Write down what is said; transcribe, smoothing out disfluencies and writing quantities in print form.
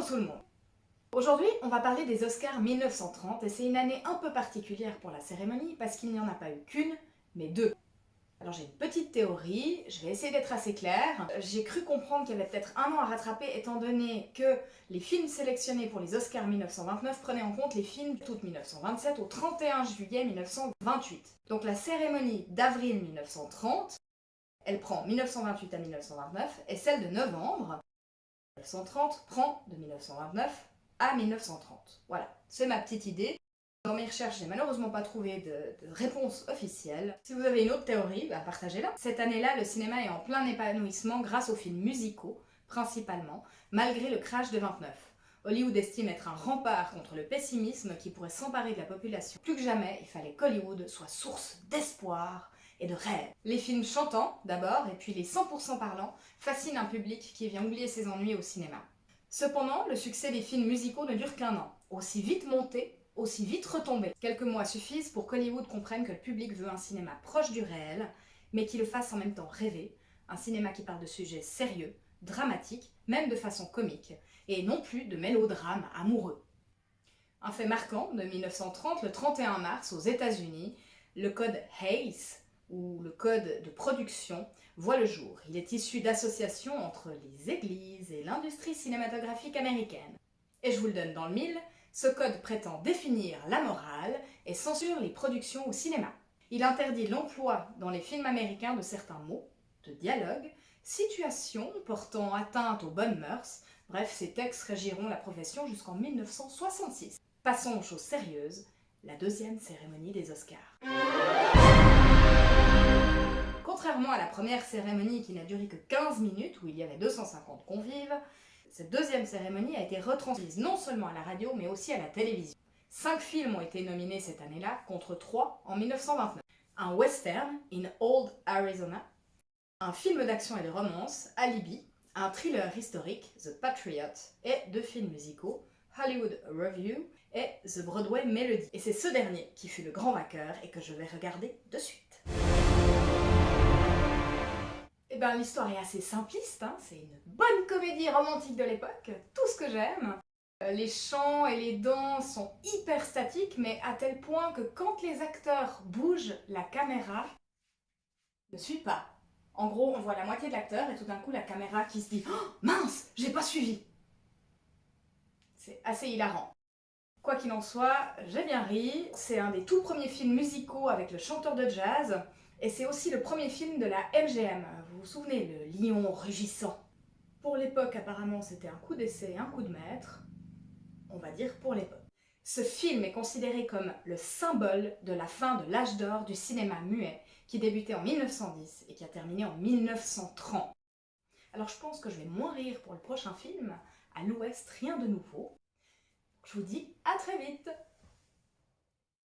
tout le monde. Aujourd'hui, on va parler des Oscars 1930 et c'est une année un peu particulière pour la cérémonie parce qu'il n'y en a pas eu qu'une, mais deux. Alors j'ai une petite théorie, je vais essayer d'être assez claire. J'ai cru comprendre qu'il y avait peut-être un an à rattraper étant donné que les films sélectionnés pour les Oscars 1929 prenaient en compte les films d'août 1927 au 31 juillet 1928. Donc la cérémonie d'avril 1930, elle prend 1928 à 1929 et celle de novembre 1930 prend de 1929 à 1930. Voilà, c'est ma petite idée. Dans mes recherches, j'ai malheureusement pas trouvé de réponse officielle. Si vous avez une autre théorie, partagez-la. Cette année-là, le cinéma est en plein épanouissement grâce aux films musicaux, principalement, malgré le crash de 29. Hollywood estime être un rempart contre le pessimisme qui pourrait s'emparer de la population. Plus que jamais, il fallait qu'Hollywood soit source d'espoir et de rêve. Les films chantants, d'abord, et puis les 100% parlants, fascinent un public qui vient oublier ses ennuis au cinéma. Cependant, le succès des films musicaux ne dure qu'un an. Aussi vite monté, aussi vite retombé. Quelques mois suffisent pour qu'Hollywood comprenne que le public veut un cinéma proche du réel, mais qui le fasse en même temps rêver, un cinéma qui parle de sujets sérieux, dramatiques, même de façon comique, et non plus de mélodrames amoureux. Un fait marquant de 1930, le 31 mars, aux États-Unis, le code Hays, ou le code de production, voit le jour. Il est issu d'associations entre les églises et l'industrie cinématographique américaine. Et je vous le donne dans le mille, ce code prétend définir la morale et censure les productions au cinéma. Il interdit l'emploi dans les films américains de certains mots, de dialogues, situations portant atteinte aux bonnes mœurs. Bref, ces textes régiront la profession jusqu'en 1966. Passons aux choses sérieuses, la deuxième cérémonie des Oscars. Contrairement à la première cérémonie qui n'a duré que 15 minutes, où il y avait 250 convives, cette deuxième cérémonie a été retransmise non seulement à la radio, mais aussi à la télévision. 5 films ont été nominés cette année-là, contre 3 en 1929. Un western, In Old Arizona, un film d'action et de romance, Alibi, un thriller historique, The Patriot, et 2 films musicaux, Hollywood Review et The Broadway Melody. Et c'est ce dernier qui fut le grand vainqueur et que je vais regarder de suite. L'histoire est assez simpliste, c'est une bonne comédie romantique de l'époque, tout ce que j'aime. Les chants et les danses sont hyper statiques, mais à tel point que quand les acteurs bougent, la caméra ne suit pas. En gros, on voit la moitié de l'acteur et tout d'un coup la caméra qui se dit « Oh, mince, j'ai pas suivi !» C'est assez hilarant. Quoi qu'il en soit, j'ai bien ri. C'est un des tout premiers films musicaux avec le chanteur de jazz. Et c'est aussi le premier film de la MGM. Vous vous souvenez, le lion rugissant. Pour l'époque, apparemment, c'était un coup d'essai, un coup de maître. On va dire pour l'époque. Ce film est considéré comme le symbole de la fin de l'âge d'or du cinéma muet, qui débutait en 1910 et qui a terminé en 1930. Alors je pense que je vais moins rire pour le prochain film. À l'Ouest, rien de nouveau. Je vous dis à très vite!